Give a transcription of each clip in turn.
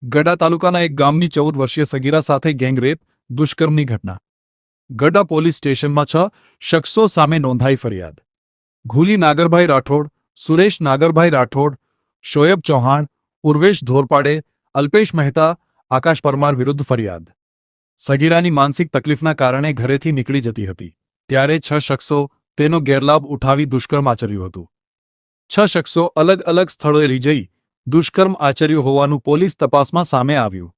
ગડા તાલુકાના એક ગામની 14 વર્ષીય સગીરા સાથે ગેંગરેપ દુષ્કર્મની ઘટના. ગડા પોલીસ સ્ટેશનમાં 6 શખ્સો સામે નોંધાઈ ફરિયાદ. ઘુલી નાગરભાઈ રાઠોડ, સુરેશ નાગરભાઈ રાઠોડ, શોએબ ચૌહાણ, ઉર્વેશ ધોરપાડે, અલ્પેશ મહેતા, આકાશ પરમાર વિરુદ્ધ ફરિયાદ. સગીરાની માનસિક તકલીફના કારણે ઘરેથી નીકળી જતી હતી ત્યારે 6 શખ્સો તેનો ગેરલાભ ઉઠાવી દુષ્કર્મ આચર્યું હતું. 6 શખ્સો અલગ અલગ સ્થળોએ લઈ જઈ દુષ્કર્મ આચર્યું હોવાનું પોલીસ તપાસમાં સામે આવ્યું.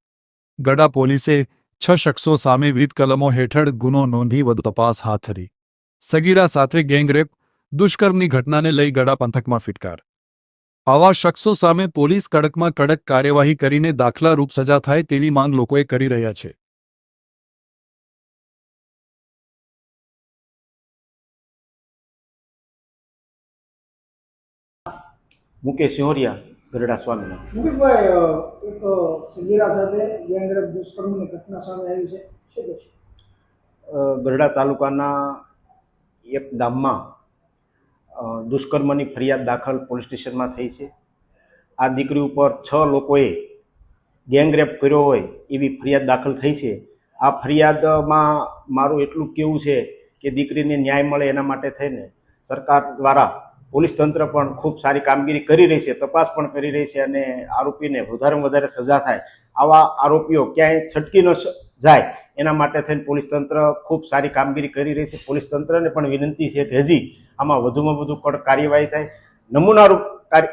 ગડા પોલીસે 6 શખ્સો સામે વિવિધ કલમો હેઠળ ગુનો નોંધી વધુ તપાસ હાથ ધરી. સગીરા સાથે ગેંગરેપ દુષ્કર્મની ઘટનાને લઈ ગડા પંથકમાં ફિટકાર. આવા શખ્સો સામે પોલીસ કડકમાં કડક કાર્યવાહી કરીને દાખલારૂપ સજા થાય તેવી માંગ લોકોએ કરી રહ્યા છે. મુકેશ સિંહોરિયા, ગરડા સ્વામી. મુકેશભાઈ, એક સગીરા સાથે ગેંગરેપ દુષ્કર્મની ઘટના સામે આવી છે, શું કહે છે? ગરડા તાલુકાના એક ગામમાં દુષ્કર્મની ફરિયાદ દાખલ પોલીસ સ્ટેશનમાં થઈ છે. આ દીકરી ઉપર 6 લોકોએ ગેંગરેપ કર્યો હોય એવી ફરિયાદ દાખલ થઈ છે. આ ફરિયાદમાં મારું એટલું કહેવું છે કે દીકરીને ન્યાય મળે એના માટે થઈને સરકાર દ્વારા પોલીસ તંત્ર પણ ખૂબ સારી કામગીરી કરી રહી છે, તપાસ પણ કરી રહી છે અને આરોપીને વધારેમાં વધારે સજા થાય, આવા આરોપીઓ ક્યાંય છટકી ન જાય એના માટે થઈને પોલીસ તંત્ર ખૂબ સારી કામગીરી કરી રહી છે. પોલીસ તંત્રને પણ વિનંતી છે કે હજી આમાં વધુમાં વધુ કડક કાર્યવાહી થાય, નમૂનારૂપ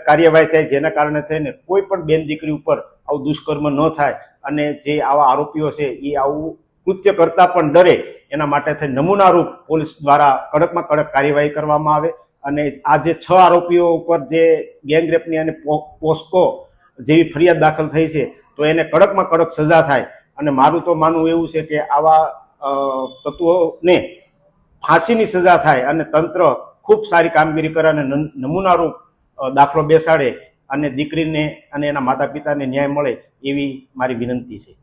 કાર્યવાહી થાય, જેના કારણે થઈને કોઈ પણ બેન દીકરી ઉપર આવું દુષ્કર્મ ન થાય અને જે આવા આરોપીઓ છે એ આવું કૃત્ય કરતા પણ ડરે એના માટે થઈને નમૂનારૂપ પોલીસ દ્વારા કડકમાં કડક કાર્યવાહી કરવામાં આવે અને આ જે 6 આરોપીઓ ઉપર જે ગેંગરેપની અને પોસ્કો જેવી ફરિયાદ દાખલ થઈ છે તો એને કડકમાં કડક સજા થાય. અને મારું તો માનવું એવું છે કે આવા તત્વોને ફાંસીની સજા થાય અને તંત્ર ખૂબ સારી કામગીરી કરે અને નમૂનારૂપ દાખલો બેસાડે અને દીકરીને અને એના માતા પિતાને ન્યાય મળે એવી મારી વિનંતી છે.